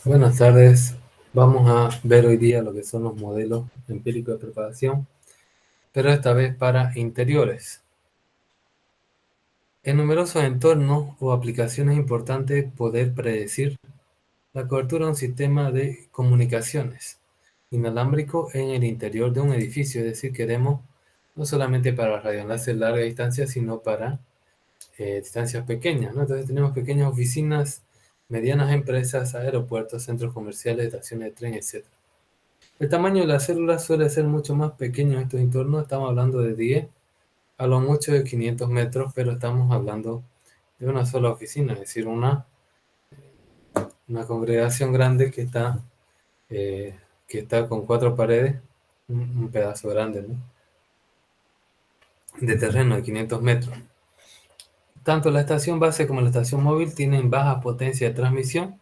Buenas tardes. Vamos a ver hoy día lo que son los modelos empíricos de propagación, pero esta vez para interiores. En numerosos entornos o aplicaciones es importante poder predecir la cobertura de un sistema de comunicaciones inalámbrico en el interior de un edificio, es decir, queremos no solamente para radioenlaces de larga distancia, sino para distancias pequeñas, ¿no? Entonces tenemos pequeñas oficinas, medianas empresas, aeropuertos, centros comerciales, estaciones de tren, etc. El tamaño de las células suele ser mucho más pequeño en estos entornos. Estamos hablando de 10 a lo mucho de 500 metros, pero estamos hablando de una sola oficina, es decir, una congregación grande eh, que está con 4 paredes, un pedazo grande, ¿no?, de terreno de 500 metros. Tanto la estación base como la estación móvil tienen baja potencia de transmisión,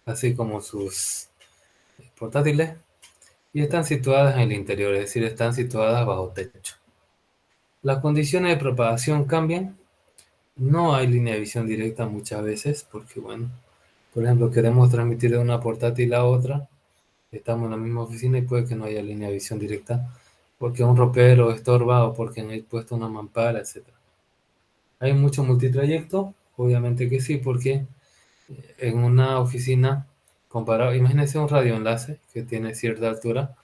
así como sus portátiles, y están situadas en el interior, es decir, están situadas bajo techo. Las condiciones de propagación cambian. No hay línea de visión directa muchas veces, porque bueno, por ejemplo, queremos transmitir de una portátil a otra, estamos en la misma oficina y puede que no haya línea de visión directa, porque un ropero estorba o porque han puesto una mampara, etcétera. ¿Hay mucho multitrayecto? Obviamente que sí, porque en una oficina comparado, imagínense un radioenlace que tiene cierta altura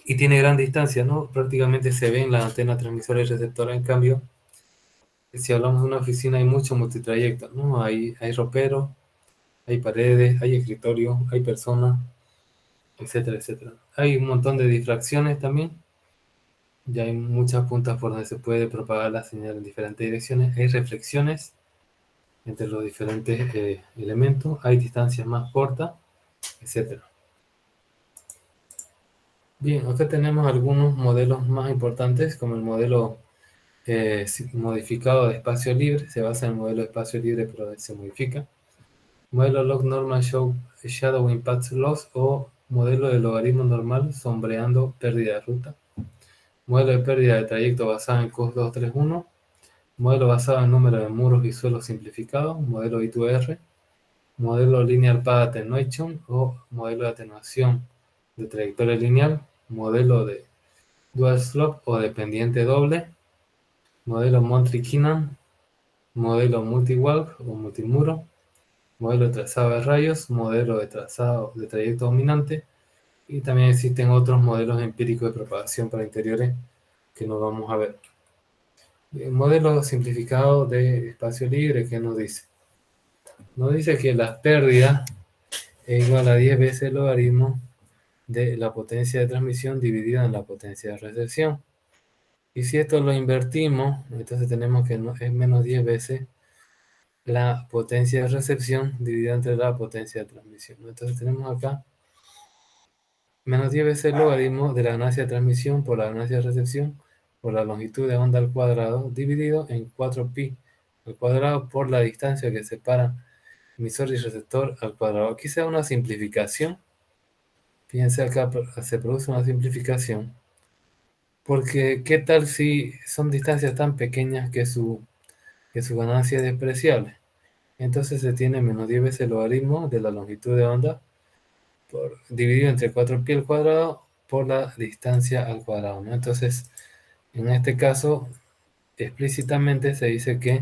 y tiene gran distancia, ¿no? Prácticamente se ve en la antena transmisora y receptora. En cambio, si hablamos de una oficina, hay mucho multitrayecto, ¿no? Hay ropero, hay paredes, hay escritorio, hay personas, etcétera, etcétera. Hay un montón de difracciones también. Ya hay muchas puntas por donde se puede propagar la señal en diferentes direcciones. Hay reflexiones entre los diferentes elementos. Hay distancias más cortas, etcétera. Bien, acá tenemos algunos modelos más importantes, como el modelo modificado de espacio libre. Se basa en el modelo de espacio libre, pero se modifica. Modelo log normal shadowing path loss, o modelo de logaritmo normal sombreando pérdida de ruta. Modelo de pérdida de trayecto basado en COS 231. Modelo basado en número de muros y suelos simplificado. Modelo I2R. Modelo linear path attenuation, o modelo de atenuación de trayectoria lineal. Modelo de dual slope o dependiente doble. Modelo Monty-Keenan. Modelo multi-walk o multimuro. Modelo de trazado de rayos, modelo de trazado de trayecto dominante, y también existen otros modelos empíricos de propagación para interiores que nos vamos a ver. El modelo simplificado de espacio libre, ¿qué nos dice? Nos dice que la pérdida es igual a 10 veces el logaritmo de la potencia de transmisión dividida en la potencia de recepción. Y si esto lo invertimos, entonces tenemos que es menos 10 veces la potencia de recepción dividida entre la potencia de transmisión. Entonces tenemos acá menos 10 veces el logaritmo de la ganancia de transmisión por la ganancia de recepción por la longitud de onda al cuadrado, dividido en 4pi al cuadrado por la distancia que separa emisor y receptor al cuadrado. Aquí se da una simplificación. Fíjense acá, se produce una simplificación, porque ¿qué tal si son distancias tan pequeñas que su ganancia es despreciable? Entonces se tiene menos 10 veces el logaritmo de la longitud de onda dividido entre 4pi al cuadrado por la distancia al cuadrado, ¿no? Entonces, en este caso, explícitamente se dice que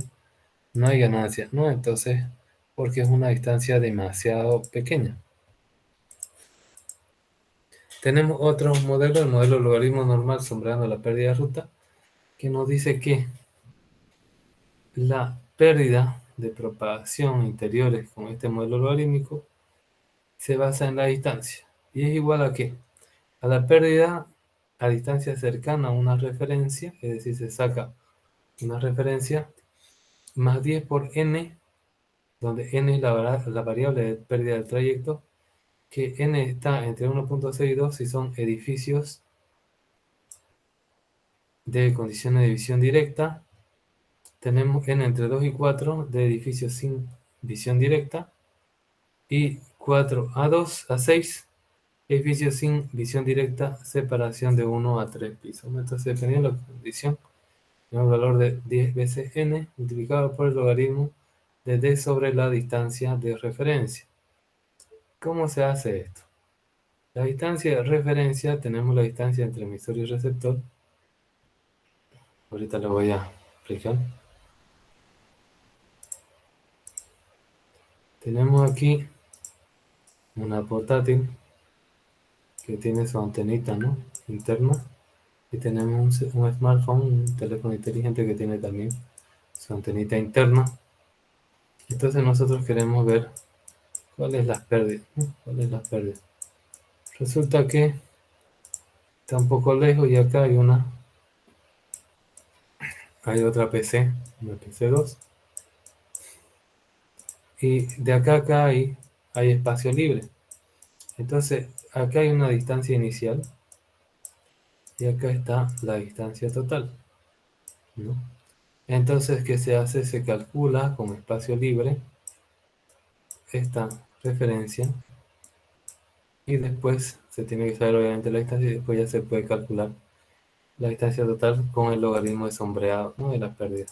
no hay ganancia, ¿no? Entonces, porque es una distancia demasiado pequeña. Tenemos otro modelo, el modelo logaritmo normal sombreando la pérdida de ruta, que nos dice que la pérdida de propagación interiores con este modelo logarítmico se basa en la distancia. ¿Y es igual a qué? A la pérdida a distancia cercana a una referencia, es decir, se saca una referencia, más 10 por n, donde n es la variable de pérdida del trayecto, que n está entre 1.6 y 2 si son edificios de condiciones de visión directa. Tenemos n entre 2 y 4 de edificios sin visión directa, y 4 a 2 a 6 edificios sin visión directa, separación de 1 a 3 pisos. Entonces, dependiendo de la condición, tenemos el valor de 10 veces n multiplicado por el logaritmo de d sobre la distancia de referencia. ¿Cómo se hace esto? La distancia de referencia, tenemos la distancia entre emisor y receptor. Ahorita lo voy a explicar. Tenemos aquí una portátil que tiene su antenita, ¿no?, interna. Y tenemos un smartphone, un teléfono inteligente que tiene también su antenita interna. Entonces nosotros queremos ver cuáles las pérdidas, ¿no? ¿Cuáles las pérdidas? Resulta que está un poco lejos y acá hay otra PC, una PC2. Y de acá a acá hay espacio libre. Entonces acá hay una distancia inicial y acá está la distancia total, ¿no? Entonces, ¿qué se hace? Se calcula con espacio libre esta referencia y después se tiene que saber obviamente la distancia y después ya se puede calcular la distancia total con el logaritmo de sombreado, ¿no?, de la pérdida.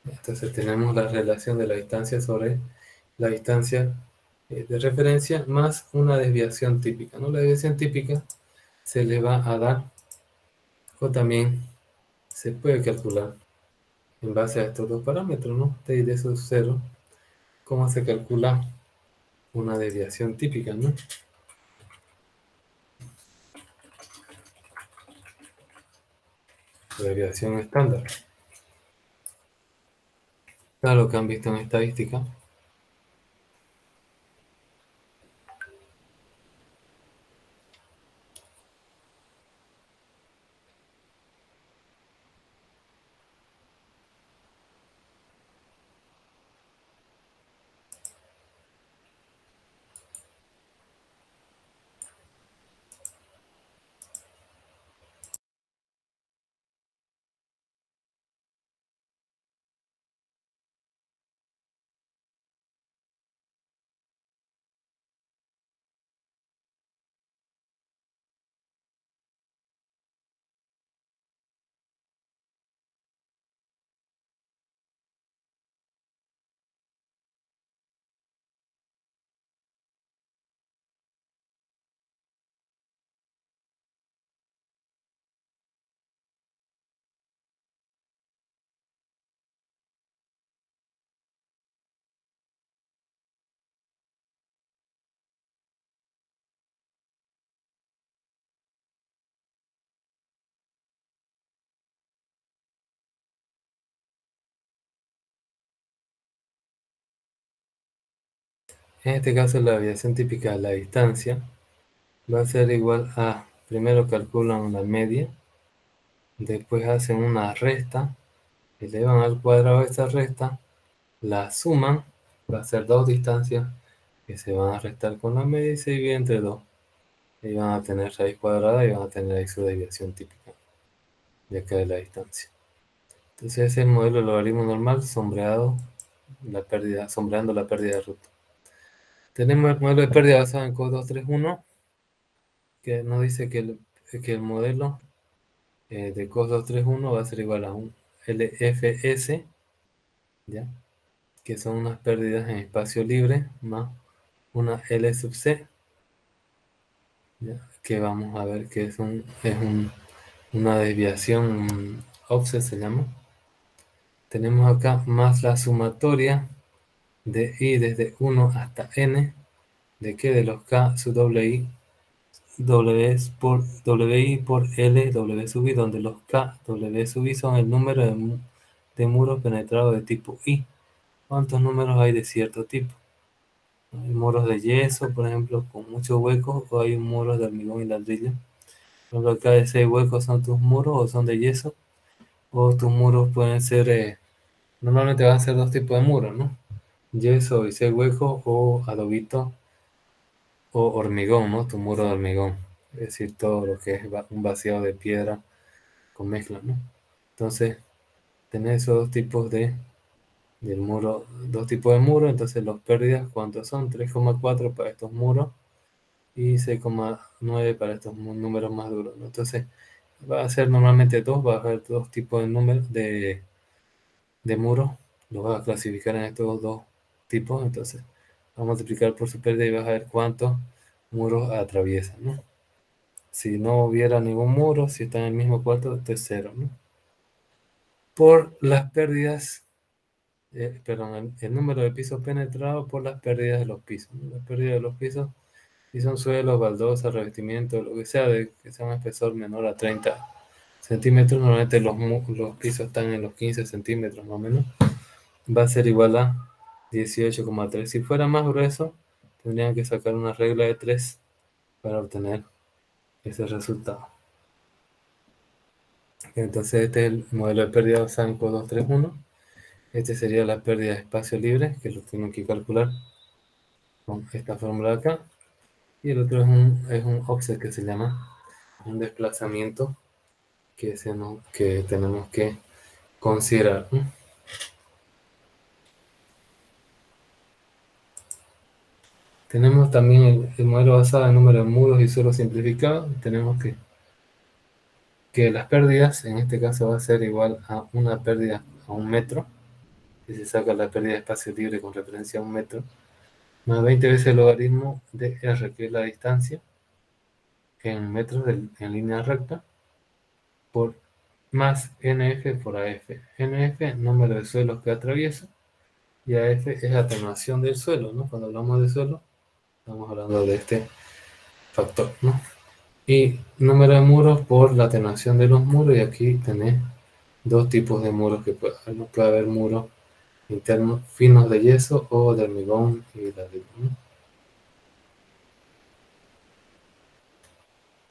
Entonces tenemos la relación de la distancia sobre la distancia de referencia más una desviación típica, ¿no? La desviación típica se le va a dar o también se puede calcular en base a estos dos parámetros, ¿no? T de esos 0, cómo se calcula una desviación típica, ¿no? Desviación estándar. Claro que han visto en estadística. En este caso la desviación típica de la distancia va a ser igual a, primero calculan la media, después hacen una resta, elevan al cuadrado esa resta, la suman, va a ser dos distancias que se van a restar con la media y se divide entre dos. Y van a tener raíz cuadrada y van a tener ahí su desviación típica de acá de la distancia. Entonces ese es el modelo de logaritmo normal sombreado, sombreando la pérdida de ruta. Tenemos el modelo de pérdida basado en cos 231, que nos dice que el modelo de cos 231 va a ser igual a un LFS, ¿ya?, que son unas pérdidas en espacio libre, más una L sub C, ¿ya?, que vamos a ver que una desviación, un offset se llama. Tenemos acá más la sumatoria de i desde 1 hasta n, de que de los k sub wi, wi por l w sub i, donde los k w sub i son el número de muros penetrados de tipo i. ¿Cuántos números hay de cierto tipo? Hay muros de yeso, por ejemplo, con muchos huecos, o hay muros de hormigón y ladrillo. Por ejemplo, acá de 6 huecos son tus muros o son de yeso, o tus muros pueden ser, normalmente van a ser dos tipos de muros, ¿no? Yeso y 6 huecos, o adobito o hormigón, ¿no? Tu muro de hormigón. Es decir, todo lo que es un vaciado de piedra con mezcla, ¿no? Entonces, tenés esos del muro, dos tipos de muros. Entonces, los pérdidas, ¿cuántos son? 3,4 para estos muros y 6,9 para estos números más duros, ¿no? Entonces, va a ser normalmente va a haber dos tipos de números de muros. Los vas a clasificar en estos dos tipos. Entonces, a multiplicar por su pérdida y vas a ver cuántos muros atraviesa, ¿no? Si no hubiera ningún muro, si está en el mismo cuarto, esto es cero, ¿no? Por las pérdidas, perdón, el número de pisos penetrados por las pérdidas de los pisos, ¿no? Las pérdidas de los pisos, si son suelos, baldosas, revestimiento, lo que sea, de que sea un espesor menor a 30 centímetros, normalmente los pisos están en los 15 centímetros más o menos, va a ser igual a 18,3. Si fuera más grueso, tendrían que sacar una regla de 3 para obtener ese resultado. Entonces este es el modelo de pérdida de Sanko 231. Este sería la pérdida de espacio libre, que lo tengo que calcular con esta fórmula de acá. Y el otro es un offset que se llama un desplazamiento que tenemos que considerar, ¿no? Tenemos también el modelo basado en número de muros y suelos simplificado. Tenemos que las pérdidas, en este caso va a ser igual a una pérdida a un metro, si se saca la pérdida de espacio libre con referencia a un metro, más 20 veces el logaritmo de r, que es la distancia, en metros en línea recta, por más NF por AF. NF, número de suelos que atraviesa, y AF es atenuación del suelo, ¿no? Cuando hablamos de suelo, estamos hablando de este factor, ¿no? Y número de muros por la atenuación de los muros, y aquí tenés dos tipos de muros que puede haber muros internos finos de yeso o de hormigón y ladrillo, ¿no?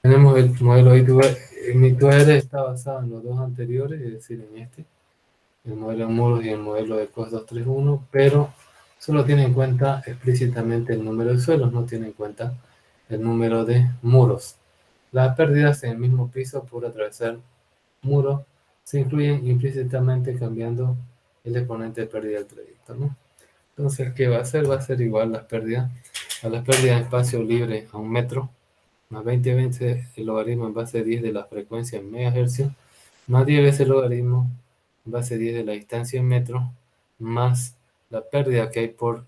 Tenemos el modelo I2R, está basado en los dos anteriores, es decir, en este, el modelo de muros y el modelo de COS 231, pero solo tiene en cuenta explícitamente el número de suelos, no tiene en cuenta el número de muros. Las pérdidas en el mismo piso por atravesar muros se incluyen implícitamente cambiando el exponente de pérdida del trayecto, ¿no? Entonces, ¿qué va a hacer? Va a ser igual las pérdidas a las pérdidas de espacio libre a un metro, más 20 veces el logaritmo en base 10 de la frecuencia en megahercios, más 10 veces el logaritmo en base 10 de la distancia en metros, más la pérdida que hay por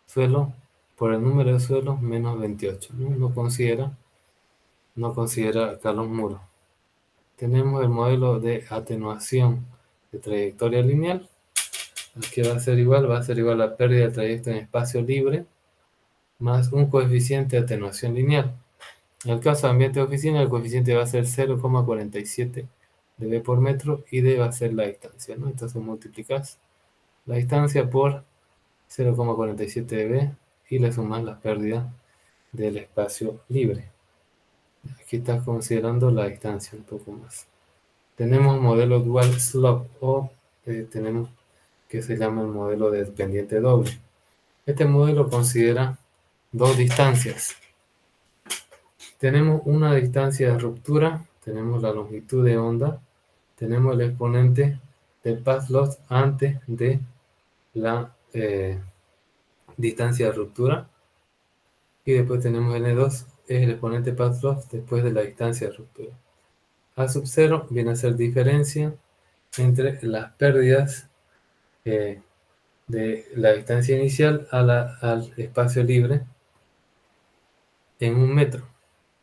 suelo, por el número de suelos, menos 28. No considera acá los muros. Tenemos el modelo de atenuación de trayectoria lineal, que va a ser igual a la pérdida de trayecto en espacio libre, más un coeficiente de atenuación lineal. En el caso de ambiente de oficina, el coeficiente va a ser 0,47 de B por metro y D va a ser la distancia, ¿no? Entonces multiplicas la distancia por 0,47 de B y le sumas las pérdidas del espacio libre. Aquí estás considerando la distancia un poco más. Tenemos modelo dual slope o tenemos que se llama el modelo de pendiente doble. Este modelo considera dos distancias. Tenemos una distancia de ruptura, tenemos la longitud de onda, tenemos el exponente del path loss antes de la distancia de ruptura, y después tenemos N2, es el exponente path loss después de la distancia de ruptura. A sub 0 viene a ser diferencia entre las pérdidas de la distancia inicial al espacio libre en un metro,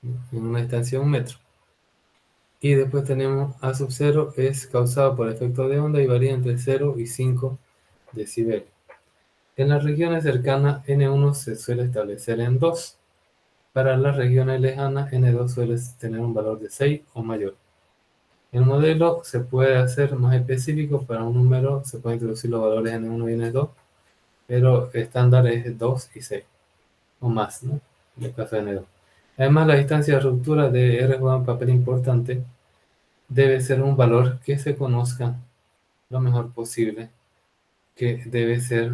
en una distancia de un metro. Y después tenemos A sub 0 es causado por efecto de onda y varía entre 0 y 5 decibelios. En las regiones cercanas, N1 se suele establecer en 2. Para las regiones lejanas, N2 suele tener un valor de 6 o mayor. El modelo se puede hacer más específico. Para un número se pueden introducir los valores N1 y N2, pero estándar es 2 y 6 o más, ¿no? En el caso de N2. Además, la distancia de ruptura de R juega un papel importante. Debe ser un valor que se conozca lo mejor posible, que debe ser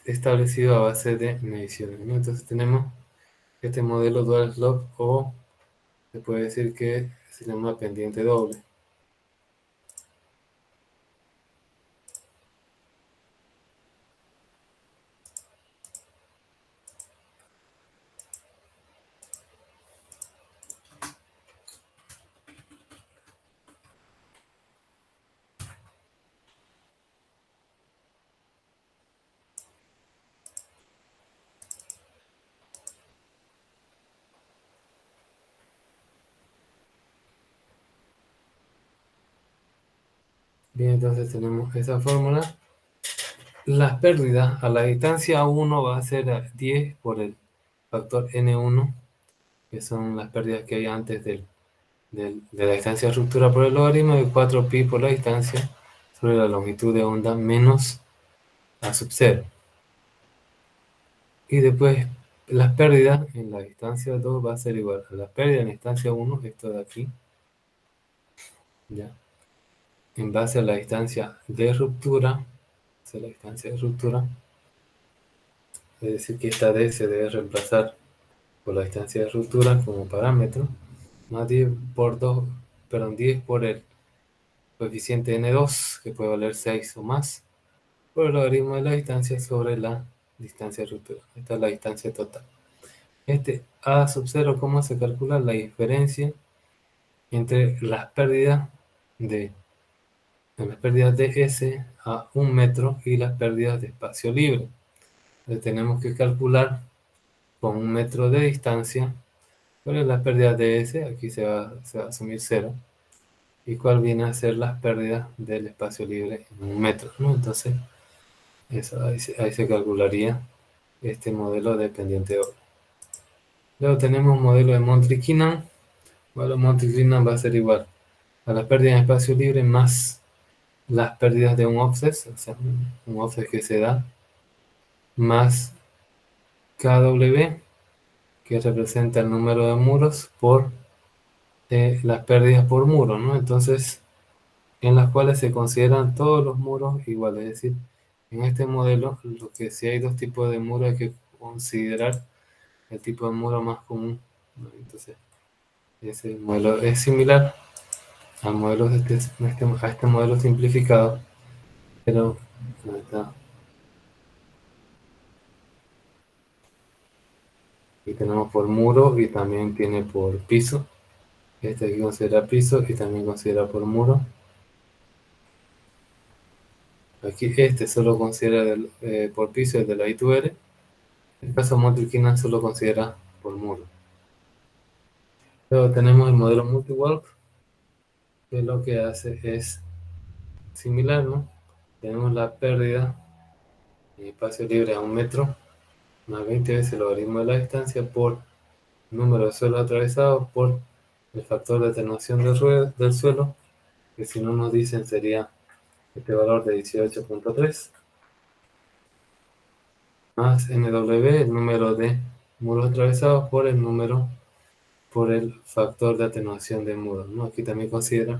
establecido a base de mediciones, ¿no? Entonces tenemos este modelo dual slope, o se puede decir que se llama pendiente doble. Bien, entonces tenemos esa fórmula. Las pérdidas a la distancia 1 va a ser a 10 por el factor n1, que son las pérdidas que hay antes de la distancia de ruptura por el logaritmo de 4pi por la distancia sobre la longitud de onda menos a sub 0. Y después las pérdidas en la distancia 2 va a ser igual a las pérdidas en la distancia 1, esto de aquí, ya, en base a la distancia de ruptura, es decir que esta d se debe reemplazar por la distancia de ruptura como parámetro, más 10 por 2, perdón, 10 por el coeficiente n2, que puede valer 6 o más, por el logaritmo de la distancia sobre la distancia de ruptura. Esta es la distancia total. Este A sub 0, ¿cómo se calcula? La diferencia entre de las pérdidas de S a 1 metro y las pérdidas de espacio libre. Entonces tenemos que calcular con 1 metro de distancia cuál es la pérdida de S, aquí se va a asumir 0, y cuál viene a ser las pérdidas del espacio libre en 1 metro, ¿no? Entonces, eso, ahí se calcularía este modelo de pendiente de obra. Luego tenemos un modelo de Montre-Keenan. El modelo de Montre-Keenan va a ser igual a las pérdidas en espacio libre más las pérdidas de un offset, o sea, un offset que se da, más KW, que representa el número de muros, por las pérdidas por muro, ¿no? Entonces, en las cuales se consideran todos los muros iguales. Es decir, en este modelo, lo que si hay dos tipos de muros, hay que considerar el tipo de muro más común, ¿no? Entonces, ese modelo es similar al modelo a este modelo simplificado, pero aquí tenemos por muro y también tiene por piso. Este aquí considera piso y también considera por muro. Aquí este solo considera por piso el de la I2R. El caso Monte-Keenan solo considera por muro. Luego tenemos el modelo Multiwalk, que lo que hace es similar, ¿no? Tenemos la pérdida en espacio libre a 1 metro, más 20 veces el logaritmo de la distancia por número de suelos atravesados por el factor de atenuación del suelo, que si no nos dicen sería este valor de 18.3, más NW, el número de muros atravesados por por el factor de atenuación de muros, ¿no? Aquí también considera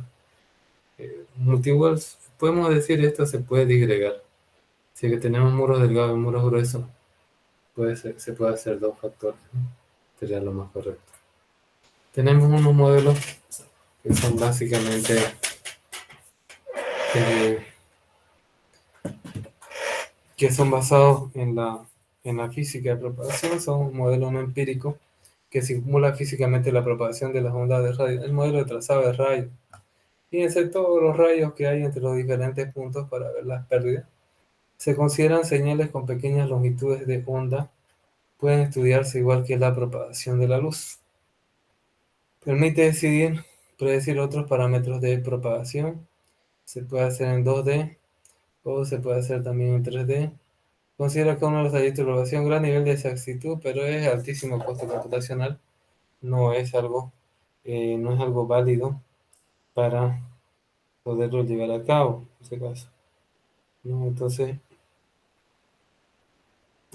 multiwalls. Podemos decir esto se puede disgregar. Si que tenemos muros delgados y muros gruesos, se puede hacer dos factores, ¿no? Sería lo más correcto. Tenemos unos modelos que son básicamente eh, que son basados en la física de propagación. Son un modelo no empírico que simula físicamente la propagación de las ondas de radio. El modelo de trazado de rayos. Fíjense todos los rayos que hay entre los diferentes puntos para ver las pérdidas. Se consideran señales con pequeñas longitudes de onda. Pueden estudiarse igual que la propagación de la luz. Permite predecir otros parámetros de propagación. Se puede hacer en 2D o se puede hacer también en 3D. Considera que uno de los trayectos de propagación gran nivel de exactitud, pero es altísimo costo computacional. No es algo, no es algo válido para poderlo llevar a cabo, en ese caso, ¿no? Entonces,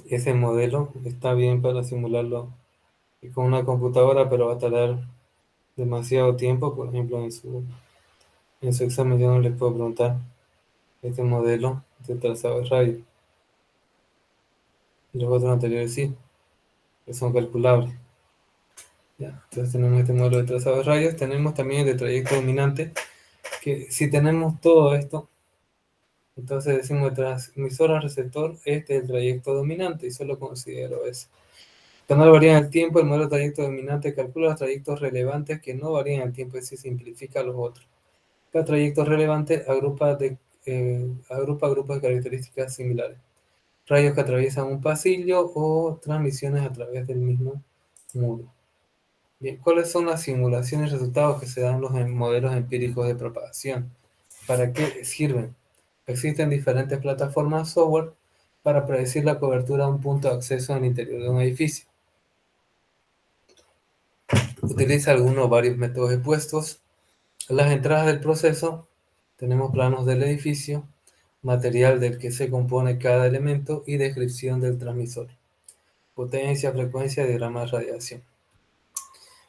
ese modelo está bien para simularlo con una computadora, pero va a tardar demasiado tiempo. Por ejemplo, en su examen yo no les puedo preguntar este modelo de trazado de radio. Los otros anteriores sí, que son calculables. Ya, entonces tenemos este modelo de trazado de rayos. Tenemos también el de trayecto dominante, que si tenemos todo esto, entonces decimos de transmisor a receptor, este es el trayecto dominante y solo considero ese. Cuando no varía en el tiempo, el modelo de trayecto dominante calcula los trayectos relevantes que no varían en el tiempo y se simplifica los otros. Cada trayecto relevante agrupa grupos de características similares. Rayos que atraviesan un pasillo o transmisiones a través del mismo muro. Bien, ¿cuáles son las simulaciones y resultados que se dan en los modelos empíricos de propagación? ¿Para qué sirven? Existen diferentes plataformas software para predecir la cobertura de un punto de acceso en el interior de un edificio. Utiliza algunos o varios métodos expuestos. En las entradas del proceso tenemos planos del edificio, material del que se compone cada elemento y descripción del transmisor, potencia, frecuencia, diagrama de radiación.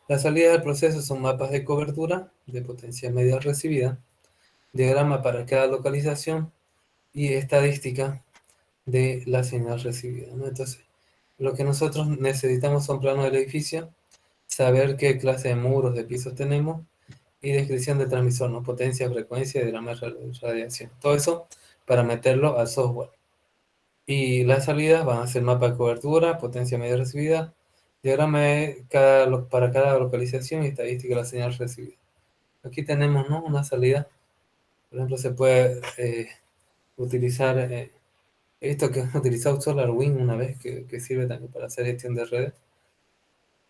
Las salidas del proceso son mapas de cobertura, de potencia media recibida, diagrama para cada localización y estadística de la señal recibida, ¿no? Entonces, lo que nosotros necesitamos son planos del edificio, saber qué clase de muros, de pisos tenemos y descripción de transmisor, ¿no? Potencia, frecuencia, diagrama de radiación. Todo eso para meterlo al software. Y las salidas van a ser mapa de cobertura, potencia media recibida, diagrama para cada localización y estadística de la señal recibida. Aquí tenemos, ¿no?, una salida. Por ejemplo, se puede utilizar esto que hemos utilizado SolarWinds una vez, que sirve también para hacer gestión de redes.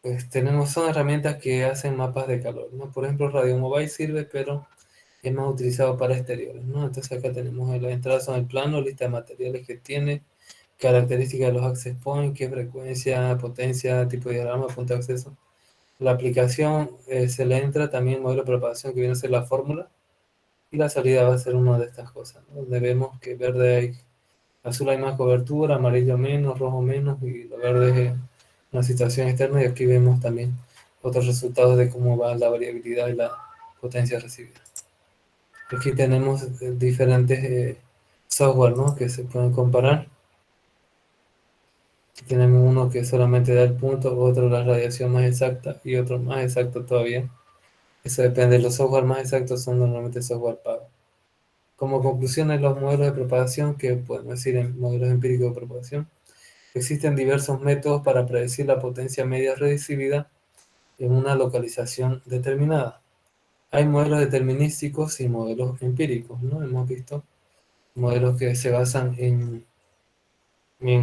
Pues son herramientas que hacen mapas de calor, ¿no? Por ejemplo, Radio Mobile sirve, pero es más utilizado para exteriores, ¿no? Entonces acá tenemos las entradas son el plano, lista de materiales que tiene, características de los access points, qué frecuencia, potencia, tipo de diagrama, punto de acceso. La aplicación se le entra también modelo de propagación que viene a ser la fórmula y la salida va a ser una de estas cosas, ¿no? Donde vemos que verde hay, azul hay más cobertura, amarillo menos, rojo menos y lo verde es una situación externa y aquí vemos también otros resultados de cómo va la variabilidad y la potencia recibida. Aquí tenemos diferentes software, ¿no?, que se pueden comparar. Aquí tenemos uno que solamente da el punto, otro la radiación más exacta y otro más exacto todavía. Eso depende, los software más exactos son normalmente software pago. Como conclusión en los modelos de propagación, que podemos decir en modelos empíricos de propagación, existen diversos métodos para predecir la potencia media recibida en una localización determinada. Hay modelos determinísticos y modelos empíricos, ¿no? Hemos visto modelos que se basan en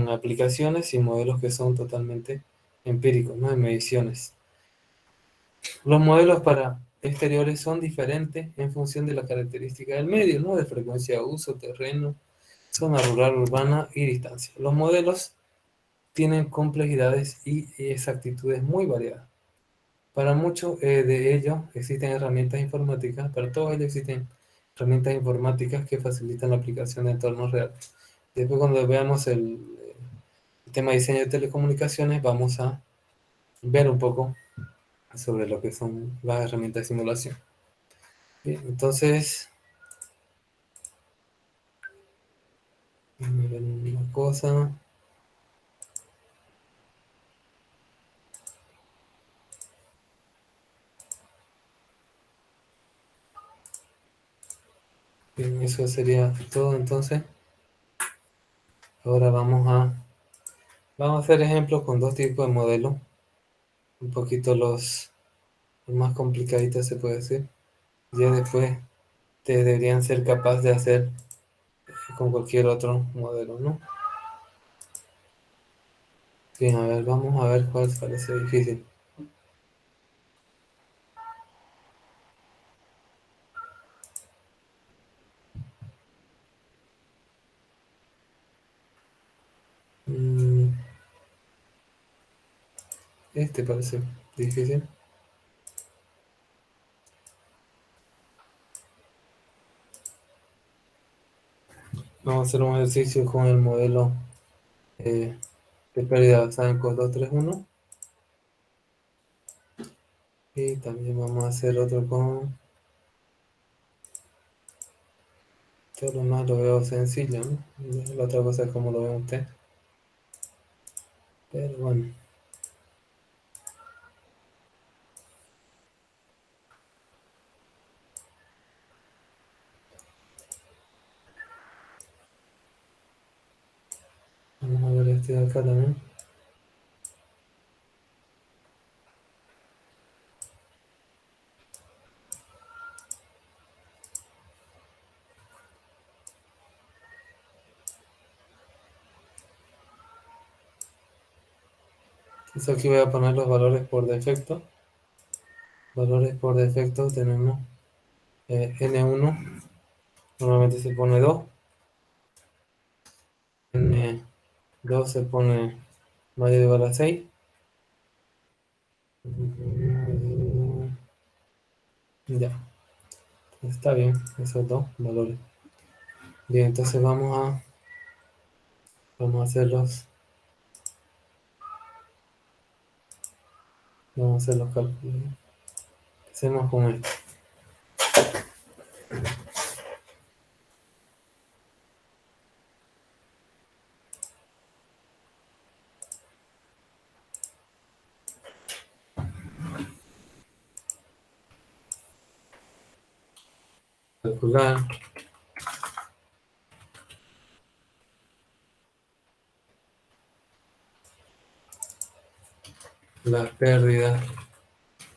aplicaciones y modelos que son totalmente empíricos, ¿no?, en mediciones. Los modelos para exteriores son diferentes en función de la característica del medio, ¿no?, de frecuencia de uso, terreno, zona rural, urbana y distancia. Los modelos tienen complejidades y exactitudes muy variadas. Para muchos de ellos existen herramientas informáticas, para todos ellos existen herramientas informáticas que facilitan la aplicación de entornos reales. Después cuando veamos el tema de diseño de telecomunicaciones, vamos a ver un poco sobre lo que son las herramientas de simulación. Bien, entonces, vamos a ver una cosa. Bien, eso sería todo entonces. Ahora vamos a hacer ejemplos con dos tipos de modelos. Un poquito los más complicaditos se puede decir. Ya después te deberían ser capaz de hacer con cualquier otro modelo, ¿no? Bien, a ver, vamos a ver cuál parece difícil. Mm, Este parece difícil. Vamos a hacer un ejercicio con el modelo eh, de pérdida basada en COS 231. Y también vamos a hacer otro con... Todo lo más lo veo sencillo, ¿no? La otra cosa es cómo lo ve usted. Pero bueno. Vamos a ver este de acá también. Entonces aquí voy a poner los valores por defecto. Valores por defecto tenemos N1 Normalmente se pone 2. En 2 se pone mayor o igual a 6. Ya, está bien, esos dos valores. Bien, entonces vamos a hacerlos. Vamos a hacer los cálculos. Hacemos con esto. Calcular las pérdidas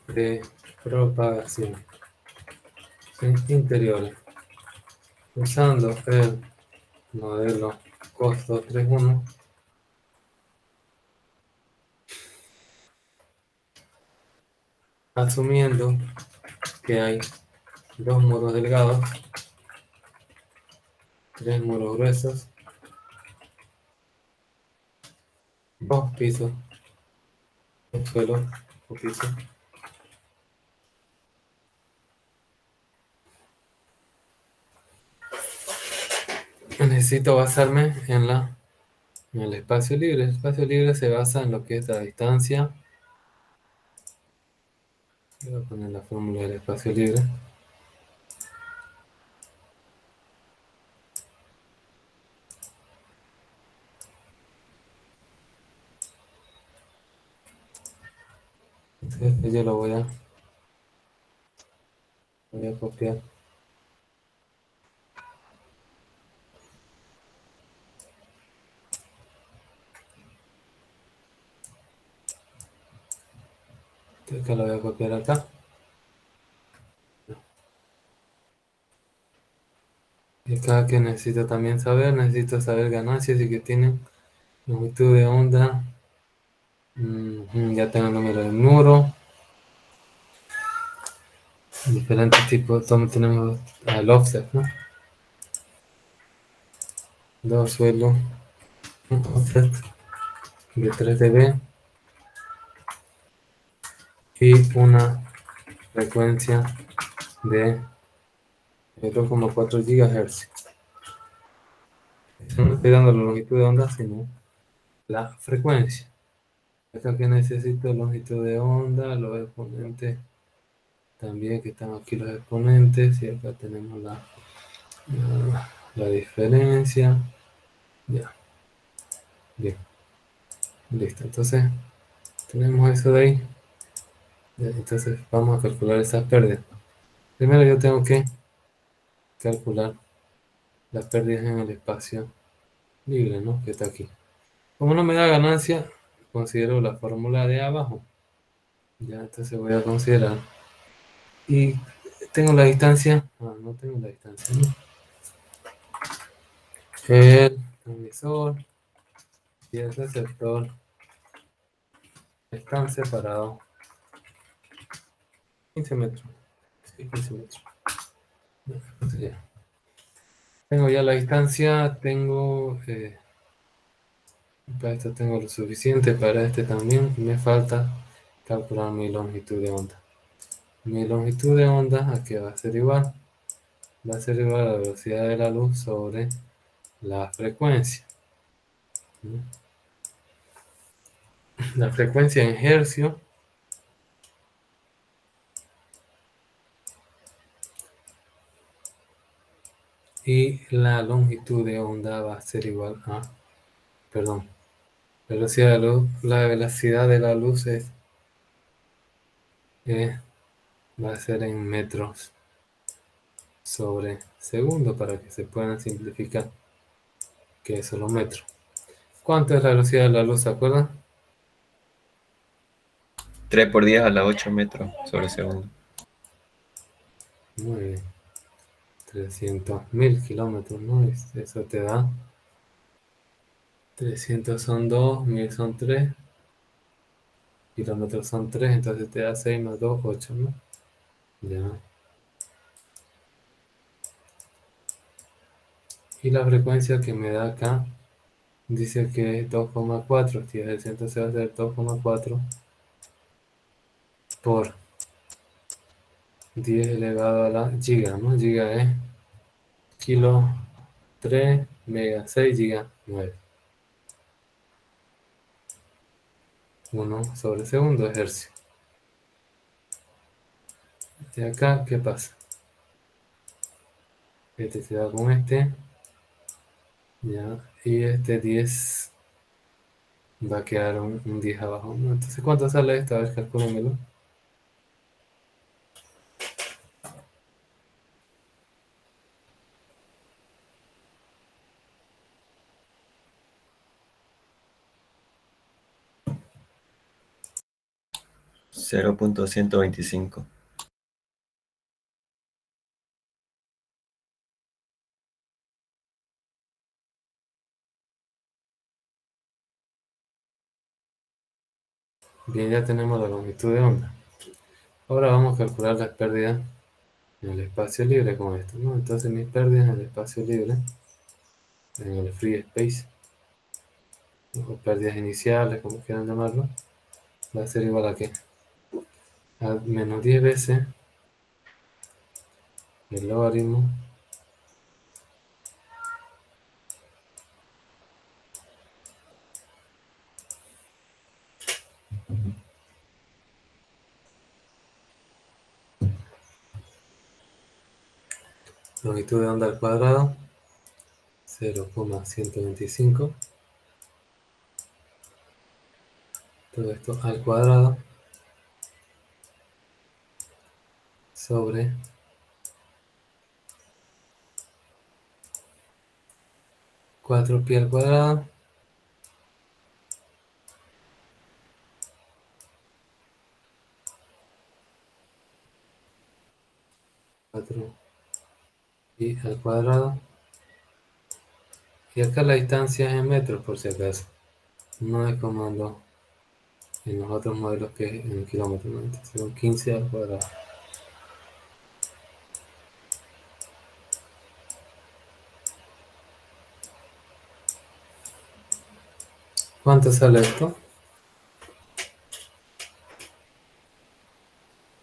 de propagación interiores usando el modelo costo 3.1, asumiendo que hay dos muros delgados, tres muros gruesos, dos pisos, dos suelos o pisos. Necesito basarme en el espacio libre. El espacio libre se basa en lo que es la distancia. Voy a poner la fórmula del espacio libre. Entonces yo lo voy a copiar. Entonces lo voy a copiar acá. Y acá que necesito también saber, necesito saber ganancias y que tienen longitud de onda. Ya tengo el número de muro. Diferentes tipos. También tenemos el offset, ¿no? Dos suelos. Un offset de 3 dB. Y una frecuencia de 2,4 GHz. No estoy dando la longitud de onda, sino la frecuencia. Acá que necesito longitud de onda, los exponentes también, que están aquí los exponentes, y acá tenemos la diferencia. Ya, bien, listo. Entonces, tenemos eso de ahí. Ya, entonces, vamos a calcular esas pérdidas. Primero yo tengo que calcular las pérdidas en el espacio libre, ¿no? Que está aquí. Como no me da ganancia, considero la fórmula de abajo. Ya, entonces voy a considerar. Y tengo la distancia. No tengo la distancia, ¿no? El emisor y el receptor están separados 15 metros. Sí, 15 metros. Entonces ya. Tengo ya la distancia, para esto tengo lo suficiente, para este también. Me falta calcular mi longitud de onda. Mi longitud de onda, ¿a qué va a ser igual? Va a ser igual a la velocidad de la luz sobre la frecuencia. La frecuencia en hercios y la longitud de onda va a ser igual a, perdón, velocidad de luz, la velocidad de la luz va a ser en metros sobre segundo para que se puedan simplificar, que es solo metros. ¿Cuánto es la velocidad de la luz, se acuerdan? 3 por 10 a la 8 metros sobre segundo. Muy bien. 300.000 kilómetros, ¿no? Eso te da 300 son 2, 1000 son 3, kilómetros son 3, entonces te da 6 más 2, 8, ¿no? Ya. Y la frecuencia que me da acá dice que es 2,4 Hz, entonces va a ser 2,4 por 10 elevado a la giga, ¿no? Giga es kilo 3, mega 6, giga 9. 1/segundo de hercio. Y acá, ¿qué pasa? Este se va con este, ya, y este 10 va a quedar un 10 abajo, ¿no? Entonces, ¿cuánto sale esto? A ver, calcúlenmelo. 0.125. Bien, ya tenemos la longitud de onda. Ahora vamos a calcular las pérdidas en el espacio libre con esto, ¿no? Entonces mis pérdidas en el espacio libre, en el free space, o pérdidas iniciales, como quieran llamarlo, va a ser igual a que a menos 10 veces el logaritmo longitud de onda al cuadrado, 0,125, todo esto al cuadrado, sobre 4pi al cuadrado, cuatro pi al cuadrado, y acá la distancia es en metros por si acaso, no es como en los otros modelos que es en kilómetros, ¿no? Entonces son 15 al cuadrado. ¿Cuánto sale esto?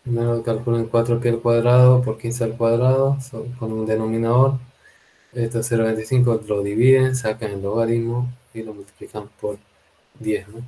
Primero calculen 4pi al cuadrado por 15 al cuadrado, con un denominador. Esto es 0,25, lo dividen, sacan el logaritmo y lo multiplican por 10, ¿no?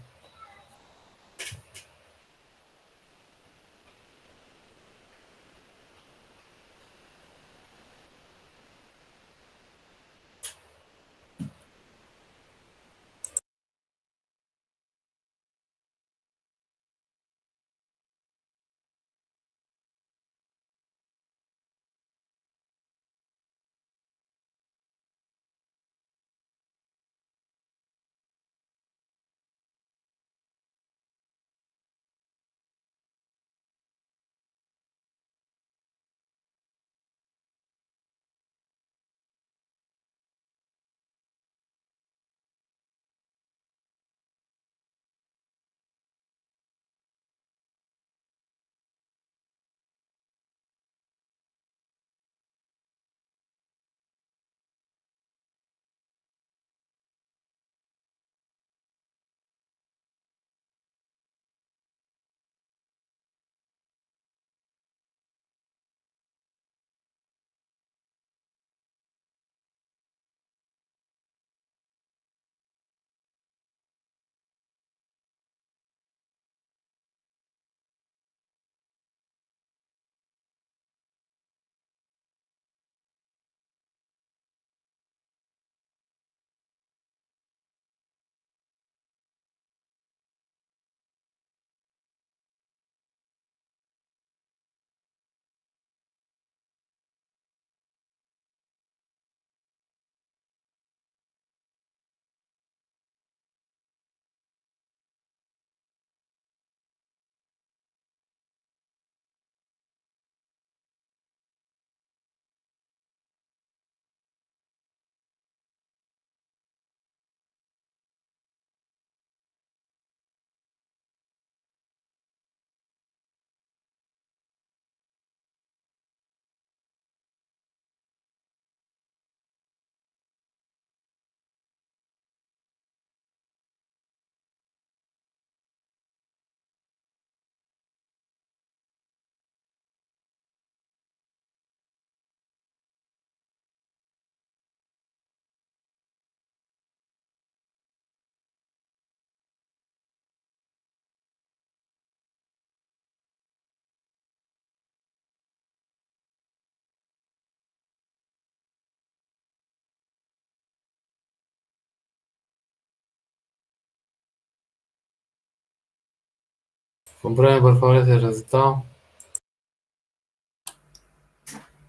Comprueben por favor ese resultado.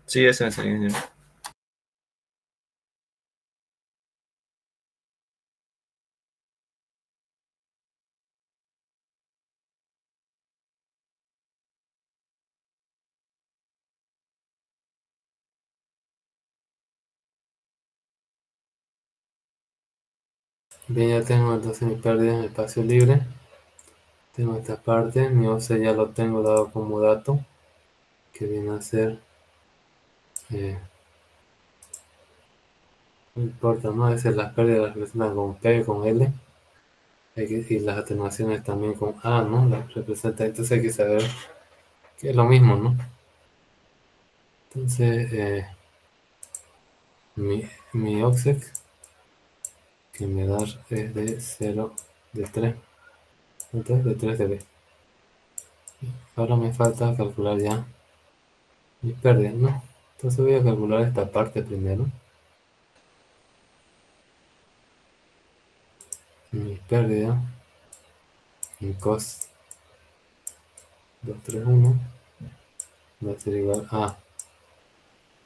Sí, ese me salió ya. Bien, ya tengo entonces mi pérdida en espacio libre. Tengo esta parte, mi offset ya lo tengo dado como dato, que viene a ser, eh, no importa, ¿no? A veces las pérdidas las representan con P, con L, y las atenuaciones también con A, ¿no? Las representa, entonces hay que saber que es lo mismo, ¿no? Entonces, mi offset que me da es de 0, de 3, entonces de 3 dB. Ahora me falta calcular ya mis pérdidas, ¿no? Entonces voy a calcular esta parte primero. Mi pérdida en cos 231 va a ser igual a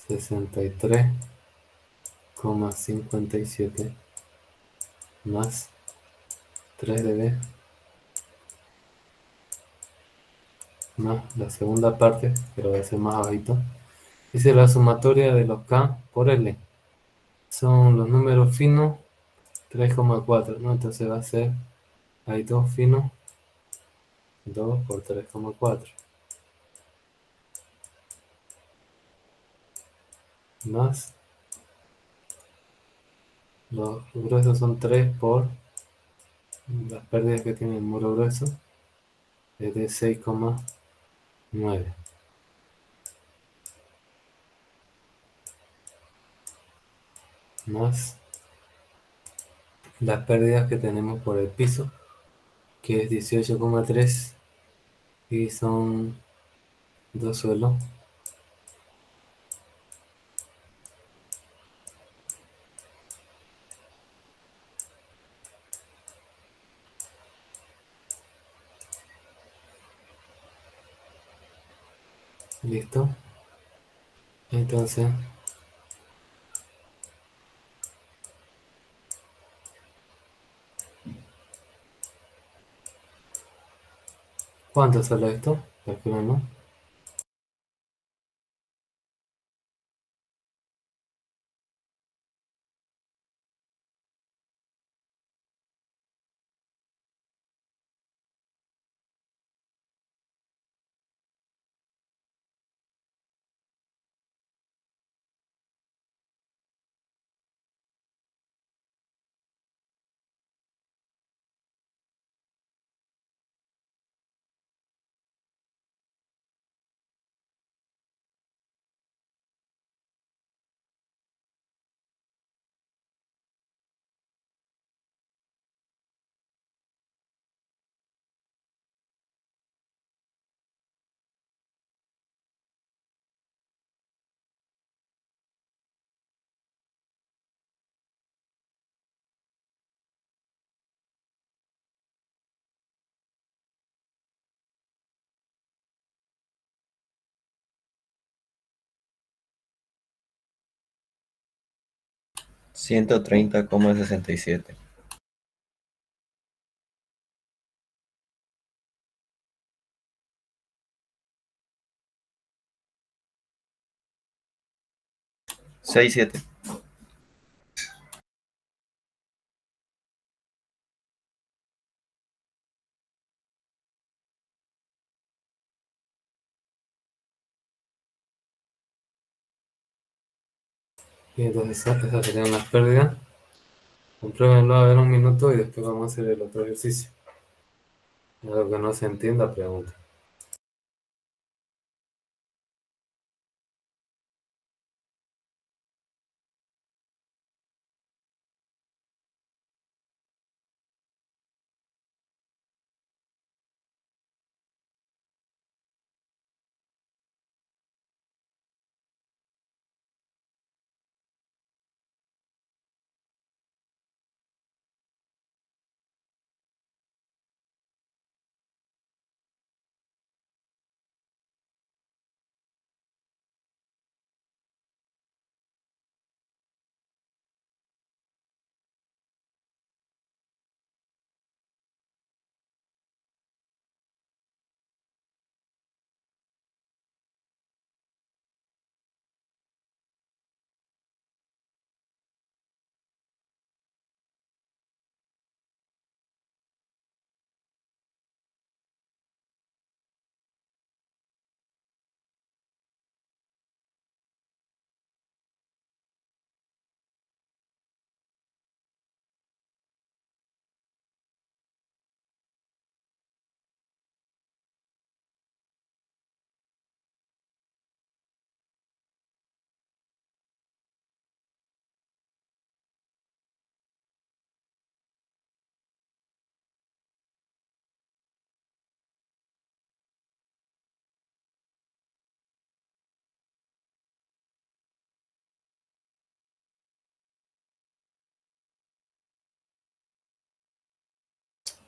63,57 más 3 dB más la segunda parte, que lo voy a hacer más abajito. Dice la sumatoria de los K por L. Son los números finos 3,4, ¿no? Entonces va a ser, hay dos finos, 2 por 3,4 más los gruesos son 3 por las pérdidas que tiene el muro grueso, es de 6,9 más las pérdidas que tenemos por el piso, que es 18,3 y son dos suelos. Listo. Entonces, ¿cuánto sale esto? Calculamos. Ciento treinta coma sesenta y siete. Seis siete. Y entonces esas serían las pérdidas. Compruébenlo a ver un minuto y después vamos a hacer el otro ejercicio. Algo que no se entienda, pregunta.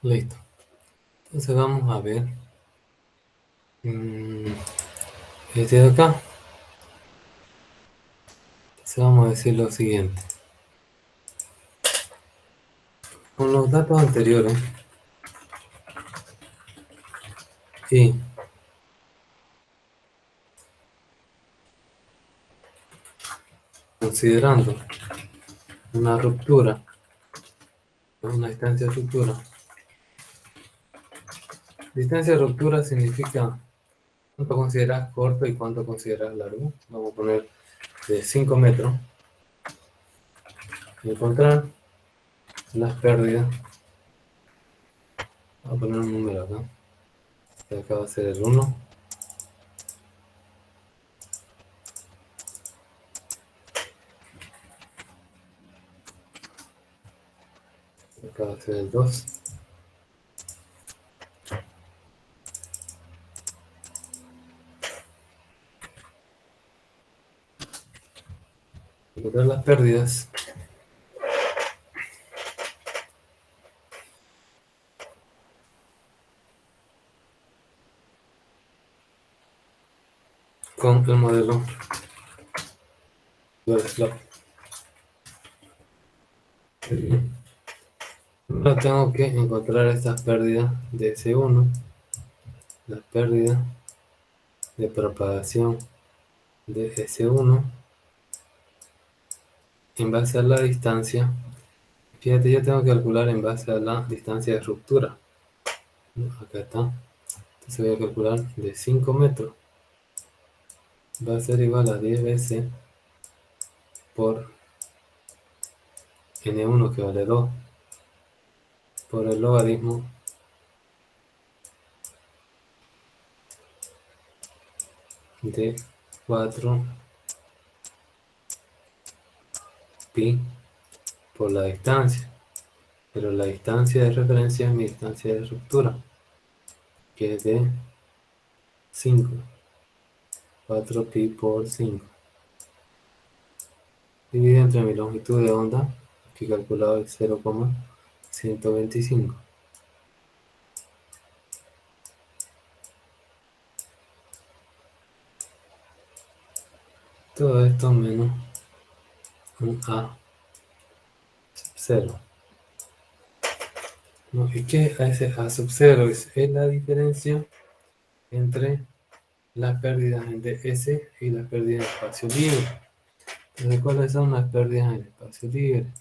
Listo. Entonces vamos a ver. Este de acá. Entonces vamos a decir lo siguiente. Con los datos anteriores y considerando una ruptura, una distancia de ruptura. Distancia de ruptura significa cuánto consideras corto y cuánto consideras largo. Vamos a poner de 5 metros. Encontrar las pérdidas. Voy a poner un número acá. Acá va a ser el 1. Acá va a ser el 2. Encontrar las pérdidas con el modelo de slot. Ahora tengo que encontrar estas pérdidas de S1, las pérdidas de propagación de S1 en base a la distancia. Fíjate, yo tengo que calcular en base a la distancia de ruptura. Acá está. Entonces voy a calcular de 5 metros. Va a ser igual a 10 veces por N1, que vale 2, por el logaritmo de 4 pi por la distancia. Pero la distancia de referencia es mi distancia de ruptura, que es de 5. 4 pi por 5. Dividido entre mi longitud de onda, que he calculado es 0,125. Todo esto menos un A sub 0. ¿No? ¿Y qué es ese A sub 0? Es la diferencia entre las pérdidas en ds y las pérdidas en espacio libre. Entonces, ¿cuáles son las pérdidas en espacio libre?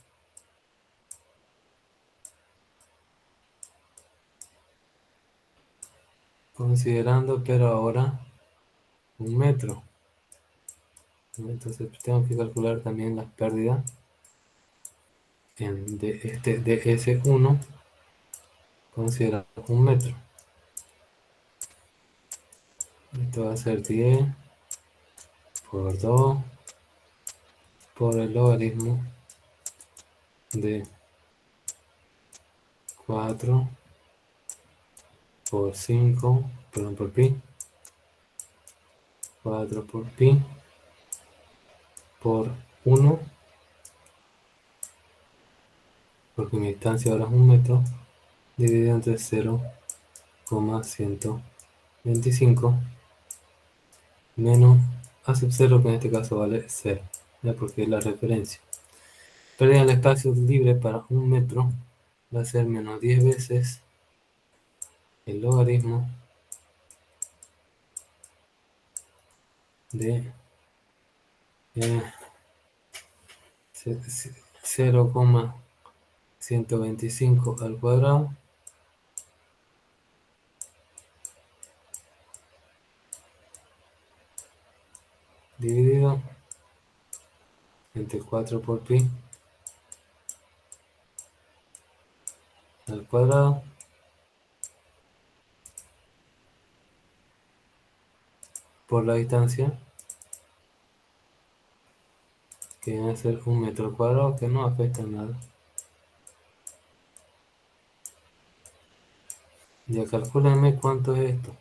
Considerando, pero ahora, un metro. Entonces tengo que calcular también las pérdidas de este ds1, considerando un metro. Esto va a ser 10 por 2 por el logaritmo de 4 por 5, perdón, por pi, 4 por pi por 1, porque mi distancia ahora es un metro, dividido entre 0,125 menos a sub 0, que en este caso vale 0, ¿ya? Porque es la referencia. Pérdida del espacio libre para un metro va a ser menos 10 veces el logaritmo de 0,125 al cuadrado dividido entre 4 por pi al cuadrado por la distancia, que viene a ser un metro cuadrado, que no afecta nada. Ya calcúlenme cuánto es esto.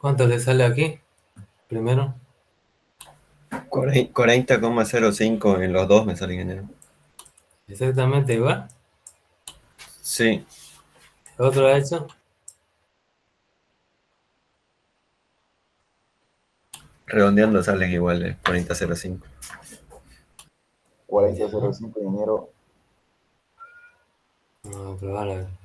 ¿Cuánto le sale aquí? Primero. 40,05 en los dos me sale, ingeniero. Exactamente igual. Sí, ¿Otro ha hecho? redondeando salen iguales, 40,05. Ya. 40,05, ingeniero. Vamos a probar a ver.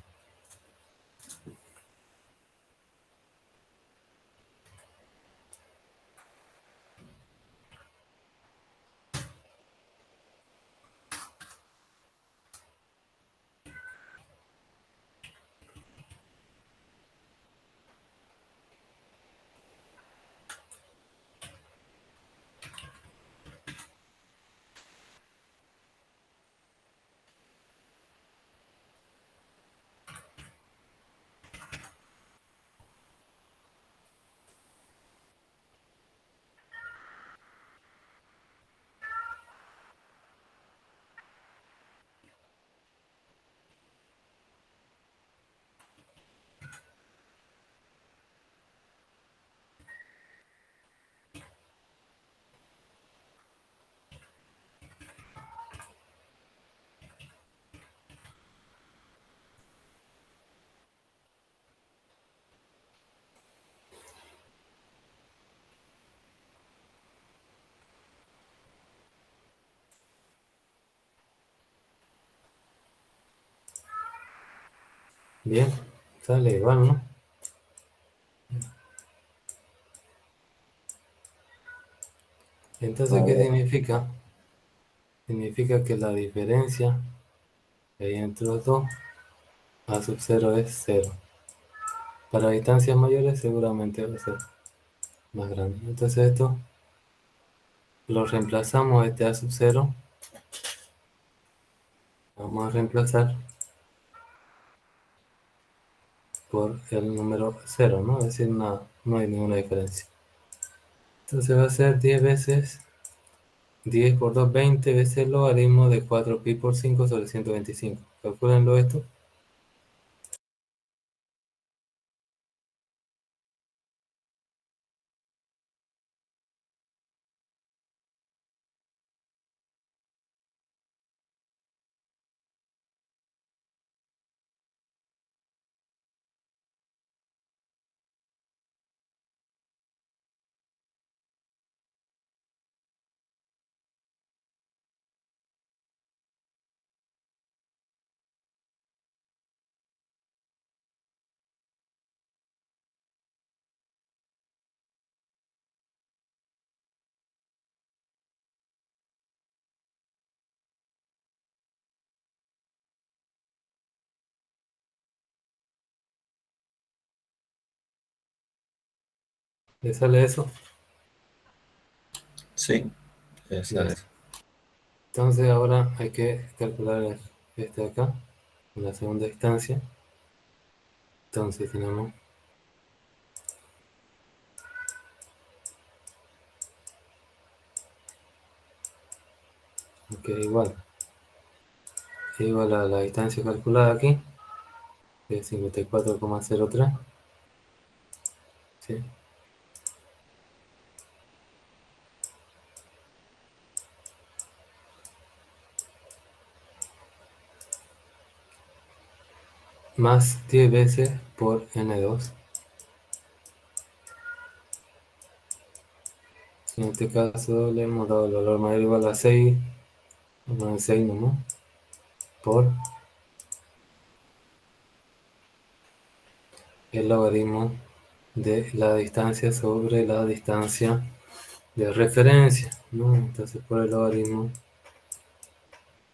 Bien, sale igual, ¿no? Entonces, ¿qué Vale. significa? Significa que la diferencia que hay entre los dos, A sub 0 es 0. Para distancias mayores seguramente va a ser más grande. Entonces esto lo reemplazamos, este A sub 0, vamos a reemplazar por el número 0, ¿no? Es decir, nada, no hay ninguna diferencia. Entonces va a ser 10 veces 10 por 2, 20 veces el logaritmo de 4pi por 5 sobre 125. Calcúlenlo esto. ¿Le sale eso? sí, esa Bien. es. Entonces ahora hay que calcular este de acá, en la segunda instancia. Entonces tenemos que igual a la distancia calculada aquí, que es 54,03, ¿sí? Más 10 veces por n2. En este caso le hemos dado el valor mayor o igual a 6, vamos a poner 6 nomás, por el logaritmo de la distancia sobre la distancia de referencia, ¿no? Entonces por el logaritmo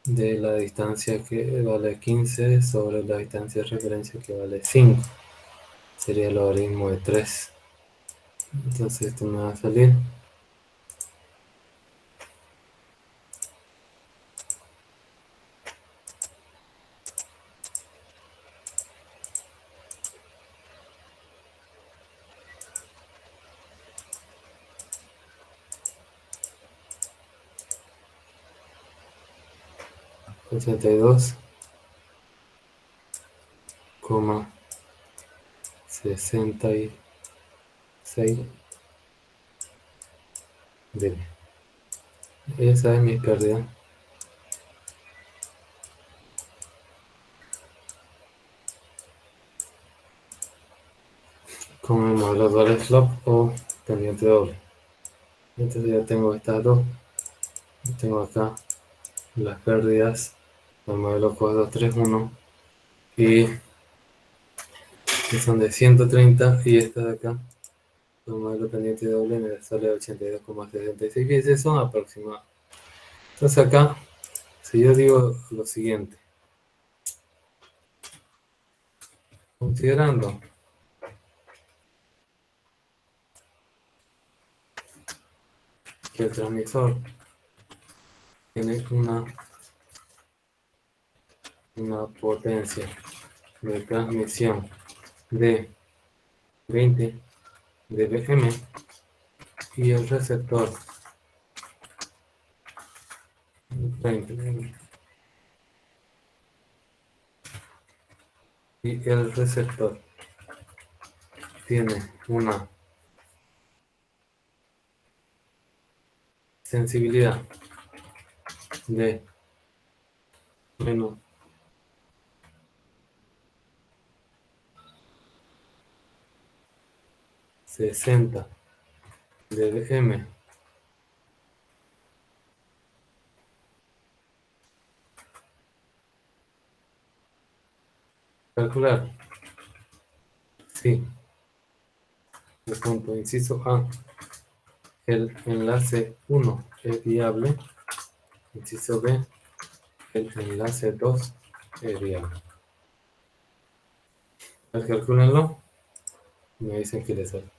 de la distancia que vale 15 sobre la distancia de referencia que vale 5, sería el logaritmo de 3. Entonces esto me va a salir 82,66 6. Dime. Esa es mi pérdida. Con el modelo dual slop o pendiente doble. Entonces ya tengo estas dos. Tengo acá las pérdidas del modelo 4231 y que son de 130, y esta de acá, el modelo pendiente doble, me sale 82,66, que son aproximados. Entonces acá, si yo digo lo siguiente, considerando que el transmisor tiene una potencia de transmisión de 20 dBm y el receptor 30 dBm, y el receptor tiene una sensibilidad de menos 60 dBm, calcular si, el punto inciso A, el enlace 1 es viable, inciso B, el enlace 2 es viable. Calculenlo y me dicen que les sale.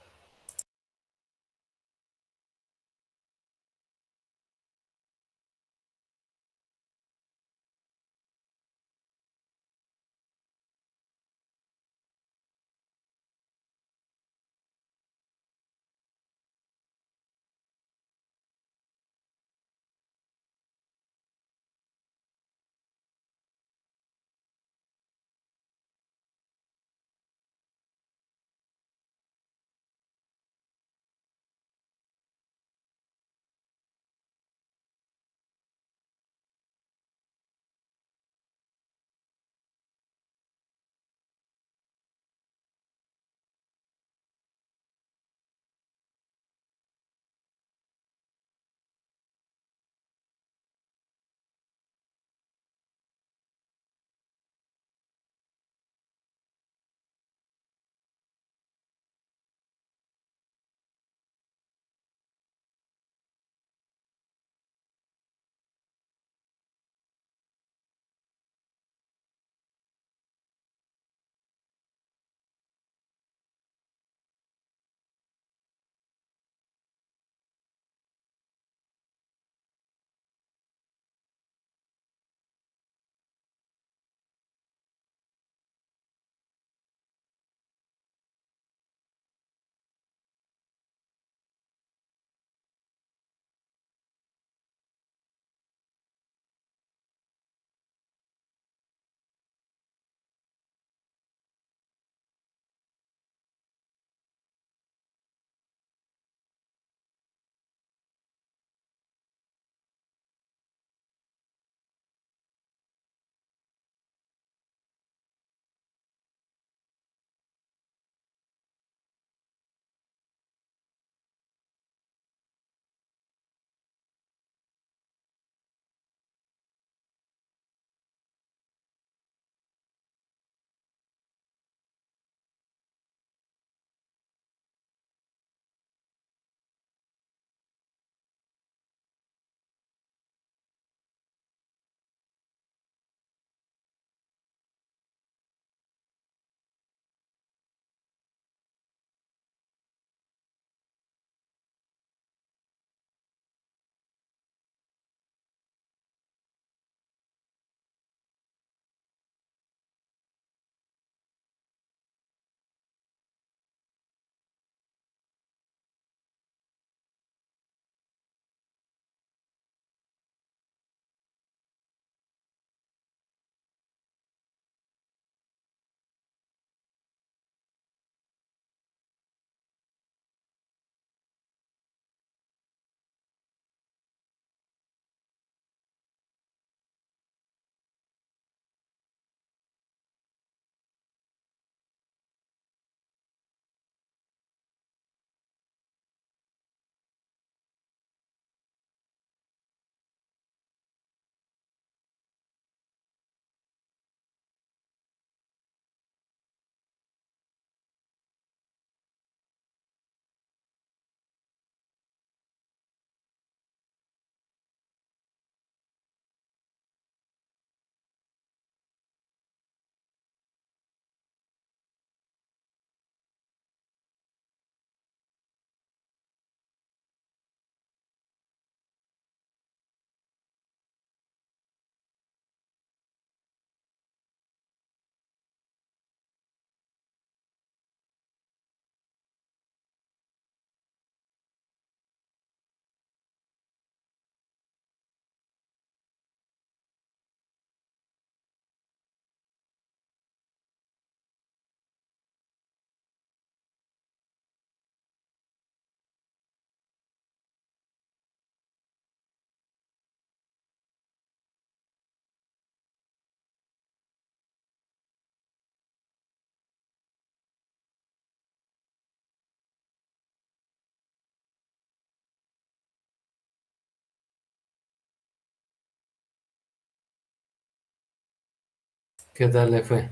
¿Qué tal le fue?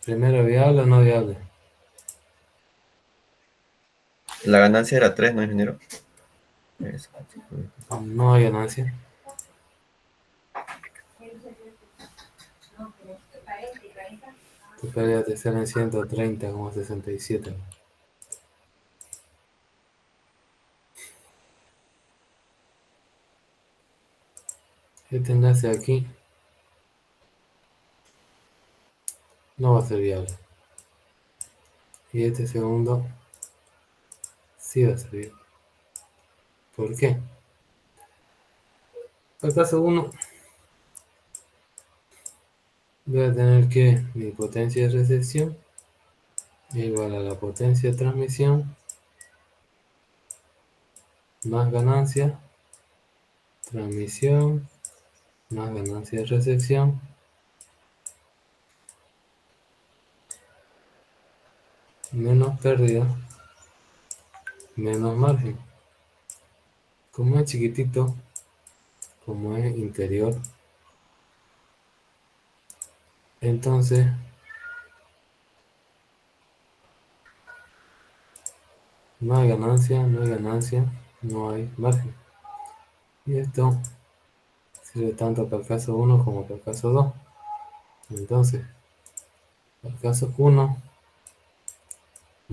¿Primero viable o no viable? La ganancia era 3, ¿no, ingeniero? Eso. No hay ganancia. Tu pérdida te sale en 130,67. Este enlace aquí no va a ser viable. Y este segundo sí va a ser viable. ¿Por qué? Para el caso 1 voy a tener que mi potencia de recepción es igual a la potencia de transmisión más ganancia, transmisión más ganancia de recepción menos pérdida menos margen. Como es chiquitito, como es interior, entonces no hay ganancia, no hay ganancia, no hay margen. Y esto sirve tanto para el caso 1 como para el caso 2. Entonces, para el caso 1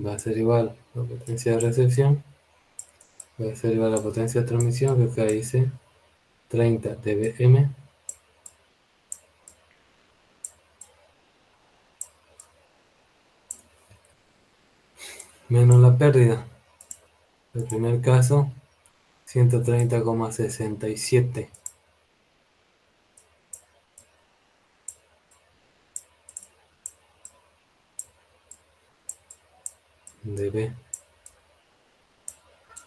va a ser igual la potencia de recepción, va a ser igual a la potencia de transmisión, que acá dice 30 dBm, menos la pérdida. El primer caso, 130,67 dB.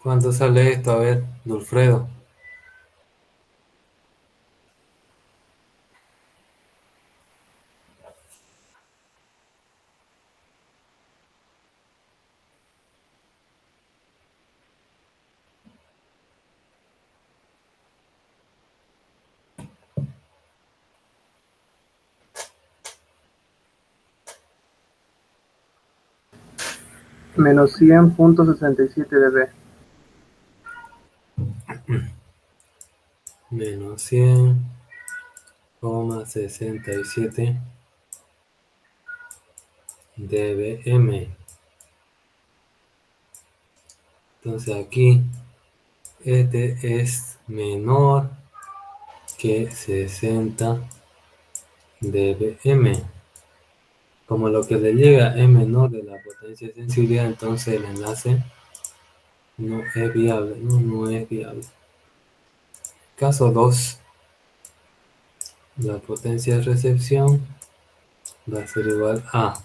¿Cuánto sale esto? A ver, Dulfredo. Menos 100,67 dB. Menos 100,67 dBm. Entonces aquí este es menor que 60 dBm. Como lo que le llega es menor de la potencia de sensibilidad, entonces el enlace no es viable, no es viable. Caso 2, la potencia de recepción va a ser igual a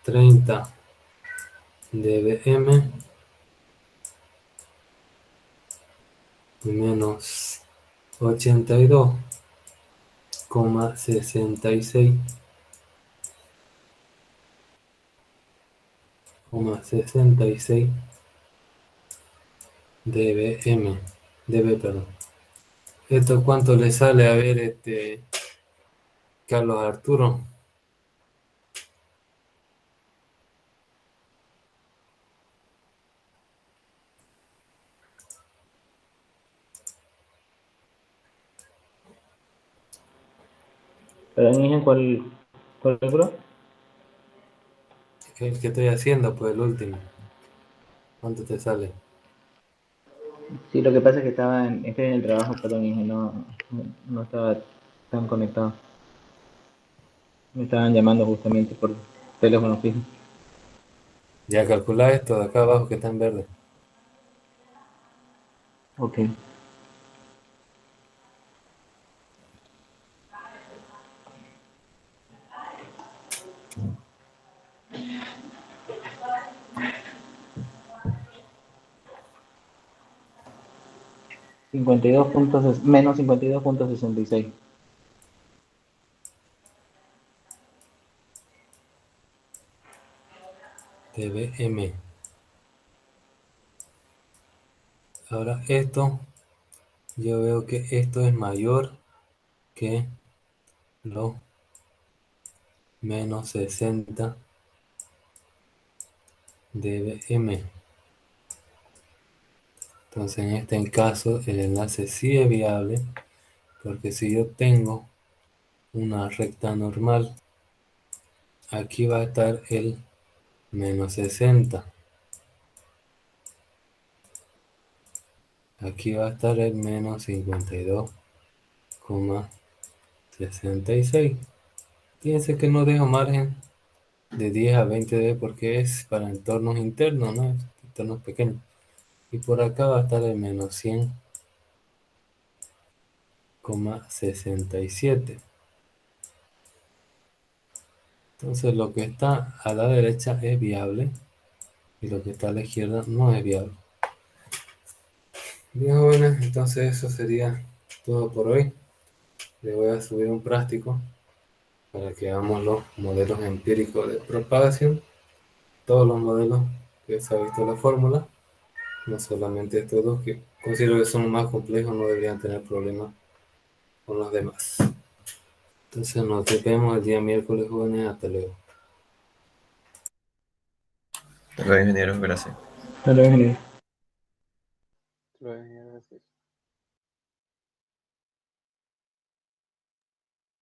30 dBm menos 82,66 dB, perdón. ¿Esto cuánto le sale? A ver, Carlos Arturo. Pero en cuál bro? El que estoy haciendo, pues el último. ¿Cuánto te sale? Sí, lo que pasa es que estoy en el trabajo, perdón, y no estaba tan conectado. Me estaban llamando justamente por teléfono fijo. Ya calcula esto de acá abajo que está en verde. Ok. 52 puntos, menos 52,66. dBm. Ahora esto, yo veo que esto es mayor que log menos 60 dBm. Entonces en este caso el enlace sí es viable, porque si yo tengo una recta normal, aquí va a estar el menos 60. Aquí va a estar el menos 52,66. Fíjense que no dejo margen de 10 a 20 dB porque es para entornos internos, ¿no? Entornos pequeños. Y por acá va a estar el menos 100,67. Entonces lo que está a la derecha es viable y lo que está a la izquierda no es viable. Bien, jóvenes, entonces eso sería todo por hoy. Le voy a subir un práctico para que hagamos los modelos empíricos de propagación. Todos los modelos que se ha visto la fórmula, no solamente estos dos que considero que son los más complejos, no deberían tener problemas con los demás. Entonces nos vemos el día miércoles, jóvenes. Hasta luego. Hasta luego, ingeniero, gracias. Hasta luego, ingeniero. Lo de-